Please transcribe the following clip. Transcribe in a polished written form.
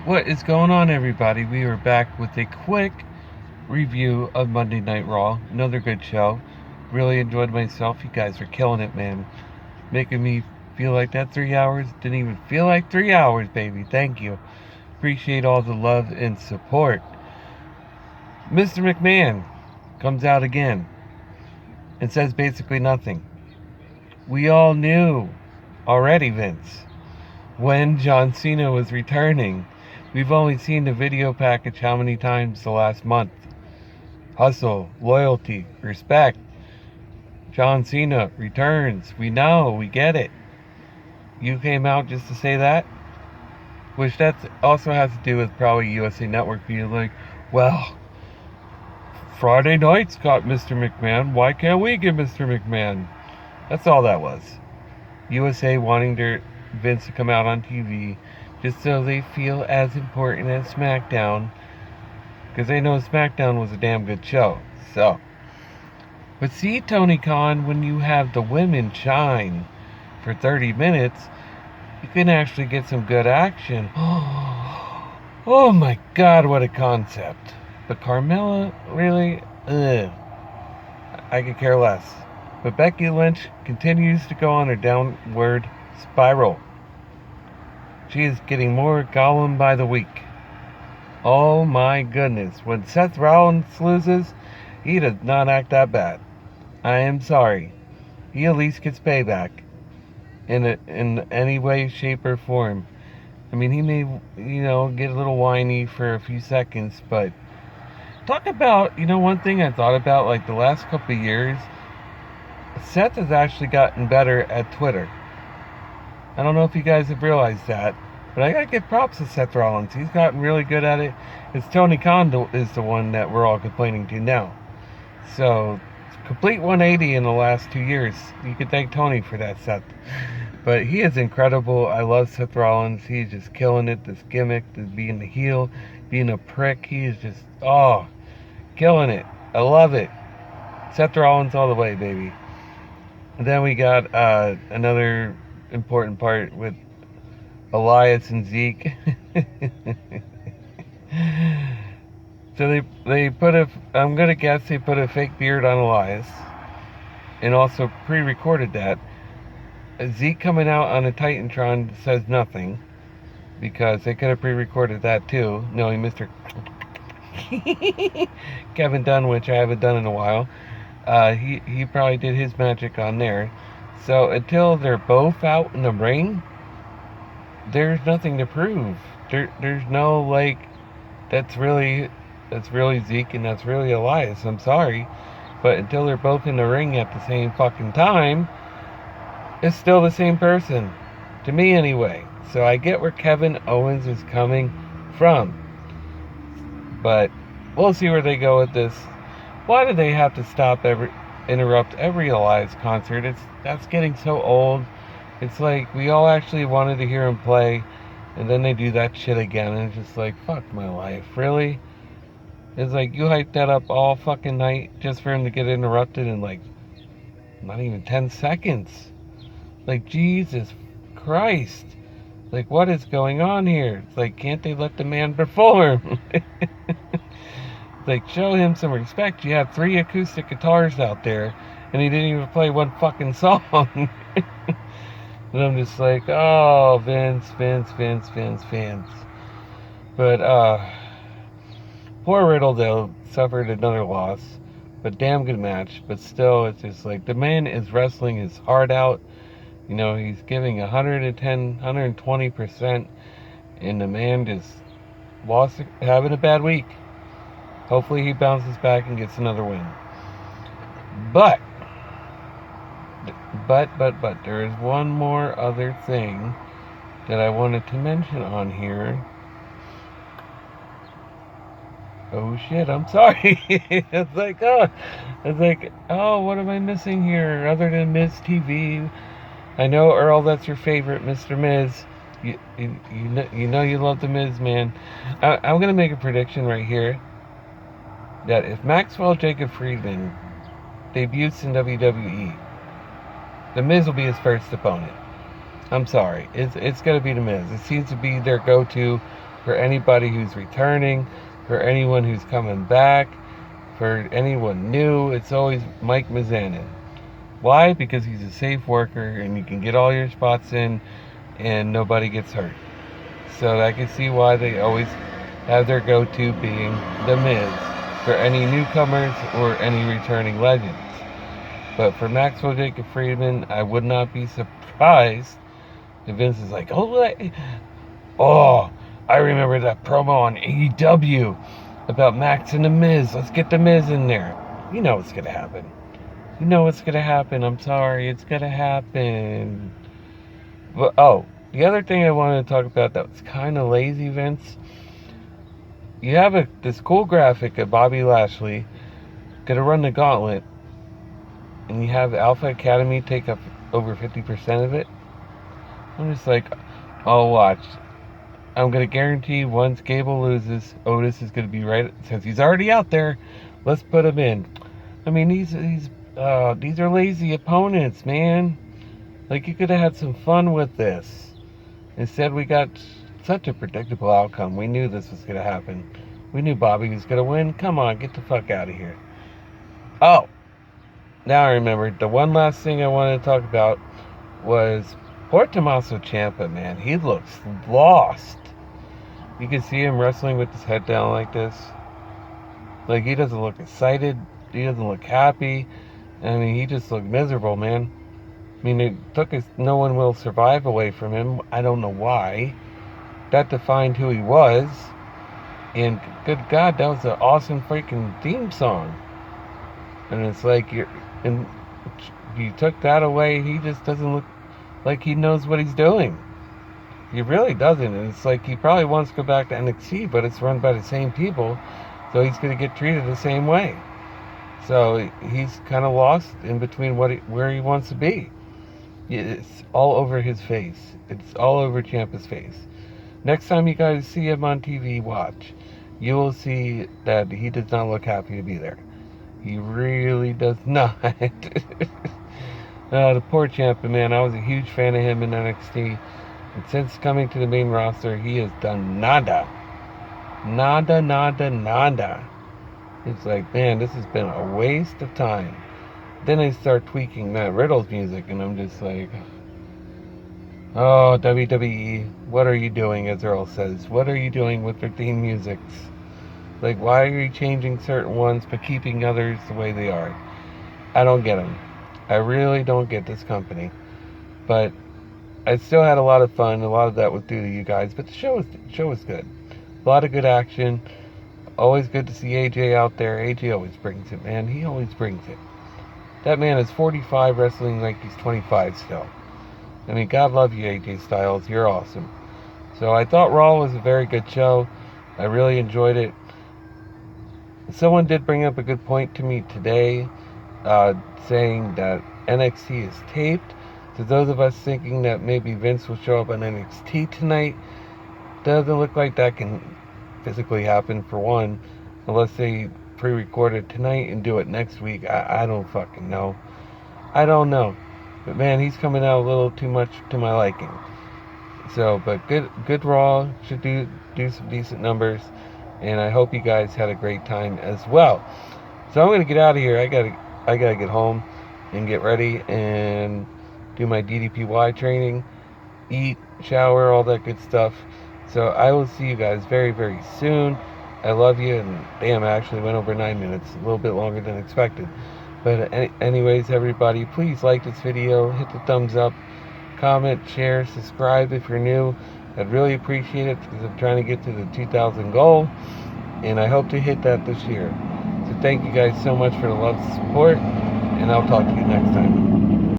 What is going on, everybody? We are back with a quick review of Monday Night Raw. Another good show. Really enjoyed myself. You guys are killing it, man. Making me feel like that 3 hours didn't even feel like 3 hours, baby. Thank you. Appreciate all the love and support. Mr. McMahon comes out again and says basically nothing. We all knew already, Vince, when John Cena was returning. We've only seen the video package how many times the last month? Hustle, loyalty, respect. John Cena returns. We know, we get it. You came out just to say that? Which that also has to do with probably USA Network being like, well, Friday nights got Mr. McMahon. Why can't we get Mr. McMahon? That's all that was. USA wanting their Vince to come out on TV just so they feel as important as SmackDown, because they know SmackDown was a damn good show. But see, Tony Khan, when you have the women shine for 30 minutes, you can actually get some good action. Oh my God, what a concept. But Carmella, really? Ugh. I could care less. But Becky Lynch continues to go on her downward spiral. She is getting more Gollum by the week. Oh my goodness. When Seth Rollins loses, he does not act that bad. I am sorry. He at least gets payback. In any way, shape, or form. I mean, he may, get a little whiny for a few seconds, but talk about, one thing I thought about, like the last couple of years, Seth has actually gotten better at Twitter. I don't know if you guys have realized that, but I gotta give props to Seth Rollins. He's gotten really good at it. It's Tony Khan is the one that we're all complaining to now. So, complete 180 in the last 2 years. You could thank Tony for that, Seth. But he is incredible. I love Seth Rollins. He's just killing it. This gimmick, this being the heel, being a prick. He is just, killing it. I love it. Seth Rollins all the way, baby. And then we got another important part with Elias and Zeke. So they put I'm gonna guess they put a fake beard on Elias, and also pre-recorded that. Zeke coming out on a Titantron says nothing, because they could have pre-recorded that too, knowing Mr. Kevin Dunn, which I haven't done in a while. He probably did his magic on there. So until they're both out in the ring, there's nothing to prove. There's no that's really Zeke and that's really Elias. I'm sorry, but until they're both in the ring at the same fucking time, it's still the same person, to me anyway. So I get where Kevin Owens is coming from, but we'll see where they go with this. Why do they have to interrupt every Elias concert? That's getting so old. It's like we all actually wanted to hear him play, and then they do that shit again, and it's just like, fuck my life, really? It's like you hyped that up all fucking night just for him to get interrupted in like not even 10 seconds. Like, Jesus Christ. Like, what is going on here? It's like, can't they let the man perform? Like, show him some respect. You have 3 acoustic guitars out there, and he didn't even play one fucking song. And I'm just like, oh, Vince. But, poor Riddle, though, suffered another loss. But damn good match. But still, it's just like, the man is wrestling his heart out. He's giving 110, 120%. And the man just having a bad week. Hopefully he bounces back and gets another win. But, there is one more other thing that I wanted to mention on here. Oh shit, I'm sorry. It's like, what am I missing here other than Miz TV? I know, Earl, that's your favorite, Mr. Miz. You know you love the Miz, man. I'm going to make a prediction right here that if Maxwell Jacob Friedman debuts in WWE, the Miz will be his first opponent. I'm sorry. It's going to be the Miz. It seems to be their go-to for anybody who's returning, for anyone who's coming back, for anyone new. It's always Mike Mizanin. Why? Because he's a safe worker and you can get all your spots in and nobody gets hurt. So I can see why they always have their go-to being The Miz for any newcomers or any returning legends. But for Maxwell Jacob Friedman, I would not be surprised if Vince is like, oh, I remember that promo on AEW about Max and The Miz. Let's get The Miz in there. You know what's going to happen. You know what's going to happen. I'm sorry. It's going to happen. But, the other thing I wanted to talk about that was kind of lazy, Vince. You have this cool graphic of Bobby Lashley going to run the gauntlet, and you have Alpha Academy take up over 50% of it. I'm just like, oh, watch. I'm going to guarantee once Gable loses, Otis is going to be right, since he's already out there, let's put him in. I mean, these are lazy opponents, man. Like, you could have had some fun with this. Instead, we got such a predictable outcome. We knew this was going to happen. We knew Bobby was going to win. Come on, get the fuck out of here. Oh, now I remember. The one last thing I wanted to talk about was poor Tommaso Ciampa, man. He looks lost. You can see him wrestling with his head down like this. Like, he doesn't look excited. He doesn't look happy. I mean, he just looked miserable, man. I mean, it took his No One Will Survive away from him. I don't know why. That defined who he was. And good God, that was an awesome freaking theme song. And it's like, you took that away, he just doesn't look like he knows what he's doing. He really doesn't. And it's like he probably wants to go back to NXT, but it's run by the same people, so he's going to get treated the same way. So he's kind of lost in between where he wants to be. It's all over his face. It's all over Ciampa's face. Next time you guys see him on TV, watch. You will see that he does not look happy to be there. He really does not. The poor Ciampa, man. I was a huge fan of him in NXT. And since coming to the main roster, he has done nada. Nada, nada, nada. It's like, man, this has been a waste of time. Then they start tweaking Matt Riddle's music, and I'm just like, oh, WWE, what are you doing, as Earl says? What are you doing with their theme musics? Like, why are you changing certain ones but keeping others the way they are? I don't get them. I really don't get this company. But I still had a lot of fun. A lot of that was due to you guys. But the show was good. A lot of good action. Always good to see AJ out there. AJ always brings it, man. He always brings it. That man is 45 wrestling like he's 25 still. I mean, God love you, AJ Styles. You're awesome. So I thought Raw was a very good show. I really enjoyed it. Someone did bring up a good point to me today, saying that NXT is taped. To those of us thinking that maybe Vince will show up on NXT tonight, doesn't look like that can physically happen, for one, unless they pre-record it tonight and do it next week. I don't fucking know. I don't know. But man, he's coming out a little too much to my liking. So, but good Raw. Should do some decent numbers. And I hope you guys had a great time as well. So I'm gonna get out of here. I gotta get home and get ready and do my DDPY training, eat, shower, all that good stuff. So I will see you guys very, very soon. I love you, and damn, I actually went over 9 minutes, a little bit longer than expected. But anyways, everybody, please like this video, hit the thumbs up, comment, share, subscribe if you're new. I'd really appreciate it, because I'm trying to get to the 2,000 goal, and I hope to hit that this year. So thank you guys so much for the love and support, and I'll talk to you next time.